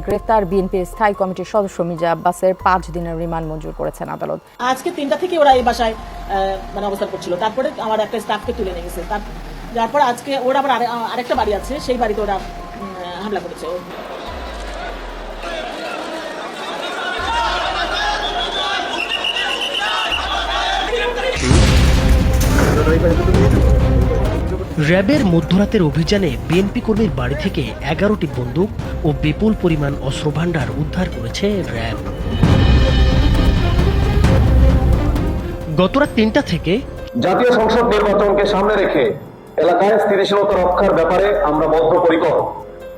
গ্রেফতার বিএনপির স্থায়ী কমিটির সদস্য মির্জা আব্বাসের 5 দিনের রিমান্ড মঞ্জুর করেছেন আদালত। আজকে 3টা থেকে ওরা এই বাসায় অবস্থান করছিল। তারপরে আমার একটা স্টাফকে তুলে নিয়ে গেছে। তারপর আজকে ওরা আবার আরেকটা বাড়ি আছে, সেই বাড়িতে ওরা হামলা করেছে। র্যাবের মধ্যরাতের অভিযানে বিএনপি কর্মীর বাড়ি থেকে 11টি বন্দুক ও বিপুল পরিমাণ অস্ত্রভান্ডার উদ্ধার করেছে র্যাব। গত রাত 3টা থেকে জাতীয় সংসদ নির্বাচনকে সামনে রেখে এলাকায় স্থিতিশীলতা রক্ষার ব্যাপারে আমরা বদ্ধপরিকর।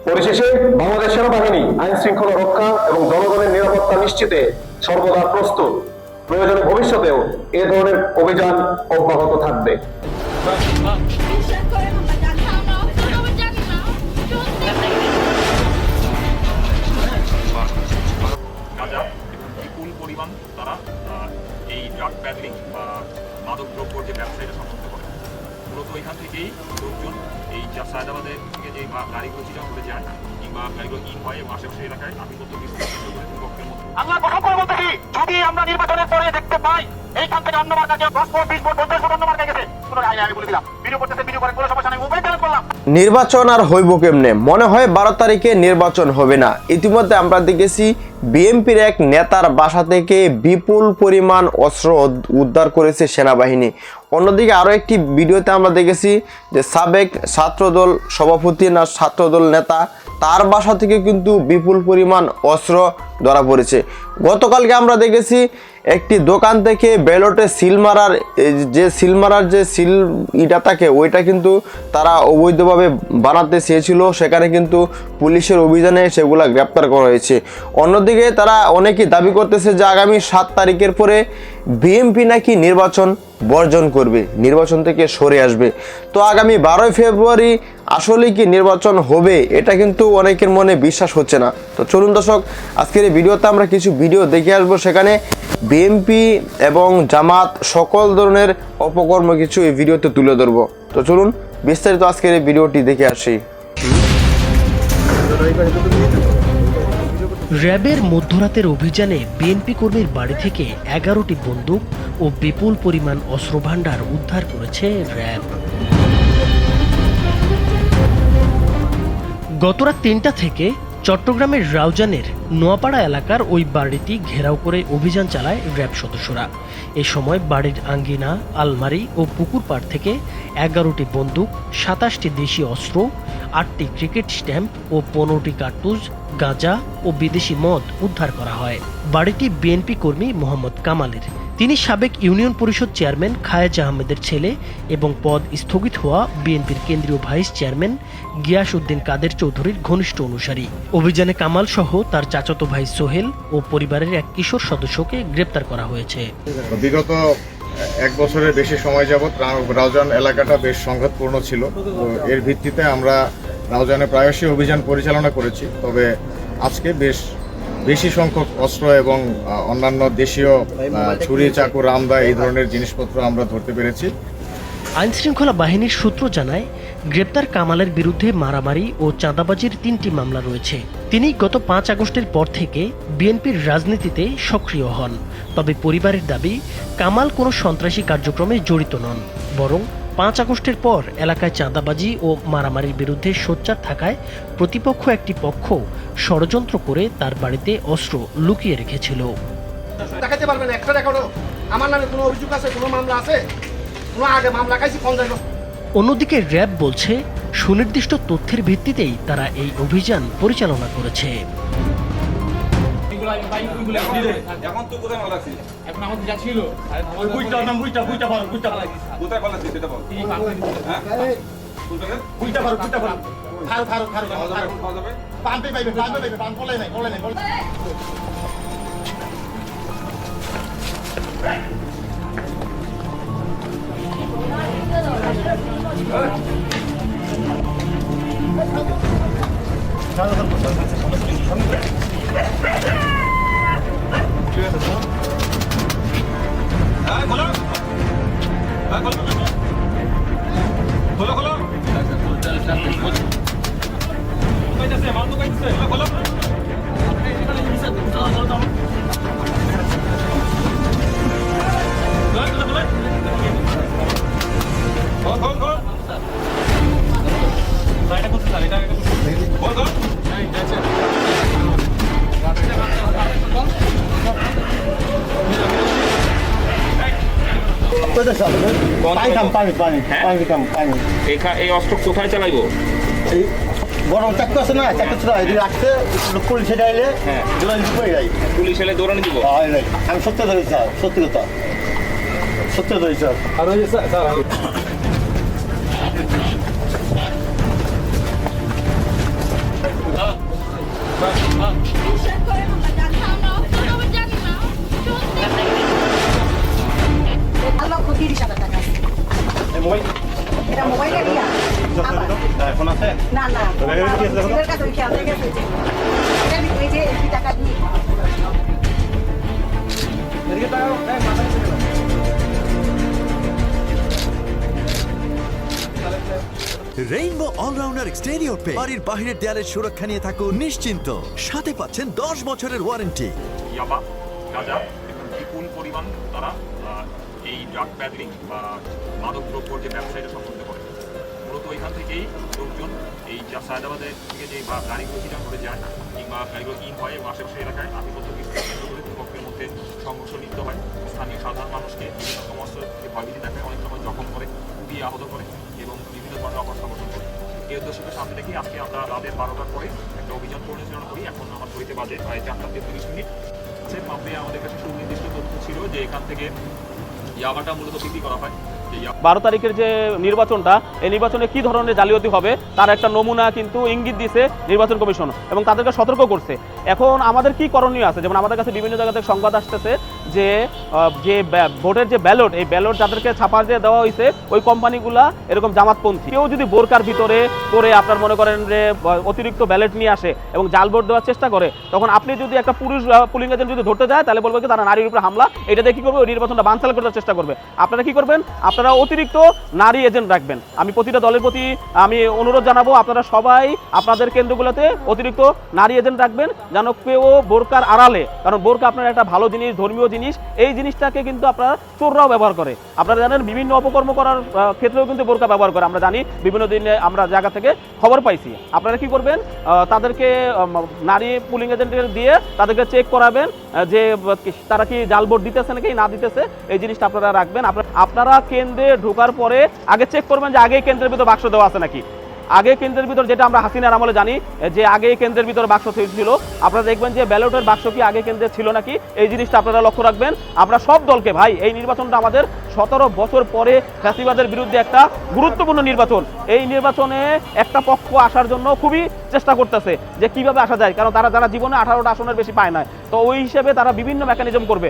পরিশেষে বাংলাদেশ সেনাবাহিনী আইন শৃঙ্খলা রক্ষা এবং জনগণের নিরাপত্তা নিশ্চিতে সর্বদা প্রস্তুত। প্রয়োজনে ভবিষ্যতেও এ ধরনের অভিযান অব্যাহত থাকবে। বিপুল পরিমাণ তারা এই ড্রাগ প্যাডলিং বা মাদক দ্রব্যর যে ব্যবসায়ীরা সমর্থন করে। মূলত এখান থেকেই লোকজন এই সায়দাবাদের থেকে যে গাড়িগুলো চিটাং করে যায় কিংবা গাড়িগুলো ইন হয় এবং আশেপাশের এলাকায় আধিপত্য বিস্তার পক্ষের মধ্যে। আমরা কথা করে বলতে কি, যদি আমরা নির্বাচনের পরে দেখতে পাই এইখান থেকে অন্য মার্কা 10 ভোট 20 ভোট 50 ভোট অন্য মার্কা গেছে, আমি বলে দিলাম ভিডিও করতেছে, ভিডিও করে কোনো সমস্যা নেই, মোবাইল চ্যালেঞ্জ করলাম। নির্বাচন আর হইব কেমনে? মনে হয় 12 তারিখে নির্বাচন হবে না। ইতিমধ্যে আমরা দেখেছি বিএনপির এক নেতার বাসা থেকে বিপুল পরিমাণ অস্ত্র উদ্ধার করেছে সেনাবাহিনী। অন্যদিকে আরও একটি ভিডিওতে আমরা দেখেছি যে সাবেক ছাত্রদল সভাপতি না ছাত্রদল নেতা, তার বাসা থেকে কিন্তু বিপুল পরিমাণ অস্ত্র ধরা পড়েছে। গতকালকে আমরা দেখেছি একটি দোকান থেকে ব্যালটে সিল মারার যে সিল ইটা থাকে ওইটা কিন্তু তারা অবৈধভাবে বানাতে চেয়েছিল, সেখানে কিন্তু পুলিশের অভিযানে সেগুলা গ্রেপ্তার করা হয়েছে। অন্যদিকে তারা অনেকেই দাবি করতেছে যে আগামী 7 তারিখের পরে বিএনপি নাকি নির্বাচন বর্জন করবে, নির্বাচন থেকে সরে আসবে। তো আগামী 12 ফেব্রুয়ারি আসলে কি নির্বাচন হবে, এটা কিন্তু অনেকের মনে বিশ্বাস হচ্ছে না। তো চলুন দর্শক, আজকের এই ভিডিওতে আমরা কিছু ভিডিও দেখে আসবো, সেখানে বিএনপি এবং জামাত সকল ধরনের অপকর্ম কিছু এই ভিডিওতে তুলে ধরবো। তো চলুন বিস্তারিত আজকের এই ভিডিওটি দেখে আসি। র্যাবের মধ্যরাতের অভিযানে বিএনপি কর্মীর বাড়ি থেকে 11টি বন্দুক ও বিপুল পরিমাণ অস্ত্রভান্ডার উদ্ধার করেছে র্যাব। গতরাত 3টা থেকে চট্টগ্রামের রাউজানের নোয়াপাড়া এলাকার ওই বাড়িটি ঘেরাও করে অভিযান চালায় র্যাব সদস্যরা। এ সময় বাড়ির আঙ্গিনা, আলমারি ও পুকুর পাড় থেকে 11টি বন্দুক, 27টি দেশি অস্ত্র, 8টি ক্রিকেট স্ট্যাম্প ও 15টি কার্তুজ, গাঁজা ও বিদেশি মদ উদ্ধার করা হয়। বাড়িটি বিএনপি কর্মী মোহাম্মদ কামালের। তিনি সাবেক ইউনিয়ন পরিষদ চেয়ারম্যান খায়েজ আহমেদের ছেলে এবং পদ স্থগিত হওয়া বিএনপির কেন্দ্রীয় ভাইস চেয়ারম্যান গিয়াস উদ্দিন কাদের চৌধুরীর ঘনিষ্ঠ অনুসারী। অভিযানে কামাল সহ তার চাচাতো ভাই সোহেল ও পরিবারের এক কিশোর সদস্যকে গ্রেপ্তার করা হয়েছে। বিগত 1 বছরের বেশি সময় যাবৎ রাউজান এলাকাটা বেশ সংঘাতপূর্ণ ছিল। তো এর ভিত্তিতে আমরা রাউজানে প্রায়শই অভিযান পরিচালনা করেছি। তবে আজকে বেশি সংখ্যক অস্ত্র এবং অন্যান্য দেশীয় ছুরি, চাকু, রামদা এই ধরনের জিনিসপত্র আমরা ধরতে পেরেছি। আইনশৃঙ্খলা বাহিনীর সূত্র জানায়, গ্রেপ্তার কামালের বিরুদ্ধে মারামারি ও চাঁদাবাজির 3টি মামলা রয়েছে। তিনি গত 5 আগস্টের পর থেকে বিএনপির রাজনীতিতে সক্রিয় হন। তবে পরিবারের দাবি, কামাল কোনো সন্ত্রাসী কার্যক্রমে জড়িত নন, বরং 5 আগস্টের পর এলাকায় চাঁদাবাজি ও মারামারির বিরুদ্ধে সোচ্চার থাকায় প্রতিপক্ষ একটি পক্ষ ষড়যন্ত্র করে তার বাড়িতে অস্ত্র লুকিয়ে রেখেছিল। দেখাতে পারবেন একটা রেকর্ডও আমার নামে কোনো অভিযোগ আছে, কোনো মামলা আছে, কোনো আগে মামলা খাইছি 50। অন্যদিকে র্যাব বলছে, সুনির্দিষ্ট তথ্যের ভিত্তিতেই তারা এই অভিযান পরিচালনা করেছে। এখন তো কোথায় মাল আছে? এখন আমাদের যা ছিল ওই বুইটা নাম বুইটা কোথায় বলা আছে সেটা বল। হ্যাঁ বুইটা পারো খারো যাবে পাম্পে পাইবে পাম্প বলে নাই খোলো কোথায় যাচ্ছে মাল তো কাইছে খোলো এই অস্ত্র কোথায় চালাইবো? বড় চাকু আছে না, চাকু ছিল রাখতে পুলিশ সেটা এলে পুলিশ এলে দৌড়ানি দিব। আমি সত্যি ধরেছি স্যার, সত্যি কথা সত্যি ধরেছি স্যার। আর ওই স্যার এখন আছে না না ওদের কাছে ওই খেয়াল রেখেছে যে এটা এই যে এই টাকা দিয়ে রেইনবো অলরাউন্ডার এক্সটেরিয়র পে বাড়ির বাহিরের দেয়ালের সুরক্ষা নিয়ে থাকুন নিশ্চিন্ত, সাথে পাচ্ছেন 10 বছরের ওয়ারেন্টি। ইয়াবা, গাঁজা এবং বিপুল পরিমাণ তারা এই ড্রাগ প্যাডলিং বা মাদক দ্রব্যর যে ব্যবসায়ীরা সম্পন্ন করে। মূলত এখান থেকেই লোকজন এই যা সায়দাবাদের থেকে যে বা গাড়িগুলো চিটাং করে যায় কিংবা গাড়িগুলো ইন হয় এবং আশেপাশের এলাকায় আধিপত্য বিস্তার কেন্দ্র করে দুপক্ষের মধ্যে সংঘর্ষ লিপ্ত হয়। স্থানীয় সাধারণ মানুষকে বিভিন্ন সমস্যার ভয়ভীতি দেখায়, অনেক সময় জখম করে, খুবই আহত করে এবং বিভিন্ন ধরনের অপসংগঠন করে। এই উদ্দেশ্যকে সামনে রেখে আজকে আমরা রাতের 12টার পরে একটা অভিযান পরিচালনা করি। এখন আমার ঘড়িতে বাজে প্রায় 4:30 মাপে আমাদের কাছে সুনির্দিষ্ট তথ্য ছিল যে এখান থেকে ইয়াবাটা মূলত বিক্রি করা হয়। 12 তারিখের যে নির্বাচনটা, এই নির্বাচনে কি ধরনের জালিয়াতি হবে তার একটা নমুনা কিন্তু ইঙ্গিত দিয়েছে নির্বাচন কমিশন এবং তাদেরকে সতর্ক করছে। এখন আমাদের কি করণীয় আছে, যেমন আমাদের কাছে বিভিন্ন জায়গা থেকে সংবাদ আসতেছে যে ভোটের যে ব্যালট, এই ব্যালট যাদেরকে ছাপা দিয়ে দেওয়া হয়েছে ওই কোম্পানিগুলা এরকম জামাতপন্থী। কেউ যদি বোরকার ভিতরে করে আপনার মনে করেন যে অতিরিক্ত ব্যালট নিয়ে আসে এবং জাল ভোট দেওয়ার চেষ্টা করে, তখন আপনি যদি একটা পুরুষ পুলিং এজেন্ট যদি ধরতে যায় তাহলে বলবে কি তারা নারীর উপরে হামলা, এটা দিয়ে কি করবে, ওই নির্বাচনটা বানচাল করার চেষ্টা করবে। আপনারা কি করবেন, আপনারা অতিরিক্ত নারী এজেন্ট রাখবেন। আমি প্রতিটা দলের প্রতি আমি অনুরোধ জানাবো, আপনারা সবাই আপনাদের কেন্দ্রগুলোতে অতিরিক্ত নারী এজেন্ট রাখবেন, যেন কেউ বোরকার আড়ালে, কারণ বোরকা আপনার একটা ভালো জিনিস, ধর্মীয় জিনিস, এই জিনিসটাকে কিন্তু আপনারা চোররাও ব্যবহার করে। আপনারা জানেন বিভিন্ন অপকর্ম করার ক্ষেত্রেও কিন্তু বোরকা ব্যবহার করে, আমরা জানি, বিভিন্ন দিনে আমরা জায়গা থেকে খবর পাইছি। আপনারা কি করবেন, তাদেরকে নারী পুলিং এজেন্ট দিয়ে তাদেরকে চেক করাবেন যে তারা কি জাল ভোট দিতেছে নাকি না দিতেছে, এই জিনিসটা আপনারা রাখবেন। আপনারা কেন্দ্রে ঢোকার পরে আগে চেক করবেন যে আগে কেন্দ্রের ভিতর বাক্স দেওয়া আছে নাকি। আগে কেন্দ্রের ভিতর, যেটা আমরা হাসিনার আমলে জানি যে আগে কেন্দ্রের ভিতর বাক্স ছিল, আপনারা দেখবেন যে ব্যালটের বাক্স কি আগে কেন্দ্রে ছিল নাকি, এই জিনিসটা আপনারা লক্ষ্য রাখবেন। আমরা সব দলকে, ভাই এই নির্বাচনটা আমাদের 17 বছর পরে ফ্যাসিবাদের বিরুদ্ধে একটা গুরুত্বপূর্ণ নির্বাচন। এই নির্বাচনে একটা পক্ষ আসার জন্য খুবই চেষ্টা করতেছে যে কিভাবে আসা যায়, কারণ যারা জীবনে 18টা আসনের বেশি পায় না, তো ওই হিসেবে তারা বিভিন্ন মেকানিজম করবে।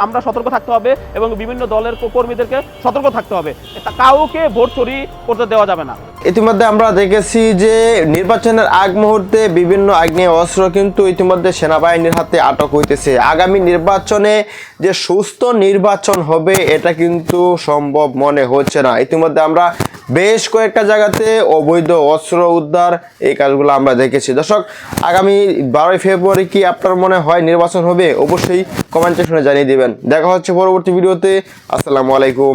আমরা সতর্ক থাকতে হবে এবং বিভিন্ন দলের কর্মীদেরকে সতর্ক থাকতে হবে, কাউকে ভোট চুরি করতে দেওয়া যাবে না। ইতিমধ্যে আমরা দেখেছি যে নির্বাচনের আগ মুহূর্তে বিভিন্ন আগ্নেয় অস্ত্র কিন্তু ইতিমধ্যে সেনাবাহিনীর হাতে আটক হইতেছে। আগামী নির্বাচনে যে সুস্থ নির্বাচন হবে এটা কিন্তু সম্ভব মনে হচ্ছে না। ইতিমধ্যে আমরা বেশ কয়েকটা জায়গাতে অবৈধ অস্ত্র উদ্ধার, এই কাজগুলো আমরা দেখেছি। দর্শক, আগামী 12 ফেব্রুয়ারি কি আপনার মনে হয় নির্বাচন হবে? অবশ্যই কমেন্ট সেকশনে জানিয়ে দিবেন। দেখা হচ্ছে পরবর্তী ভিডিওতে। আসসালামু আলাইকুম।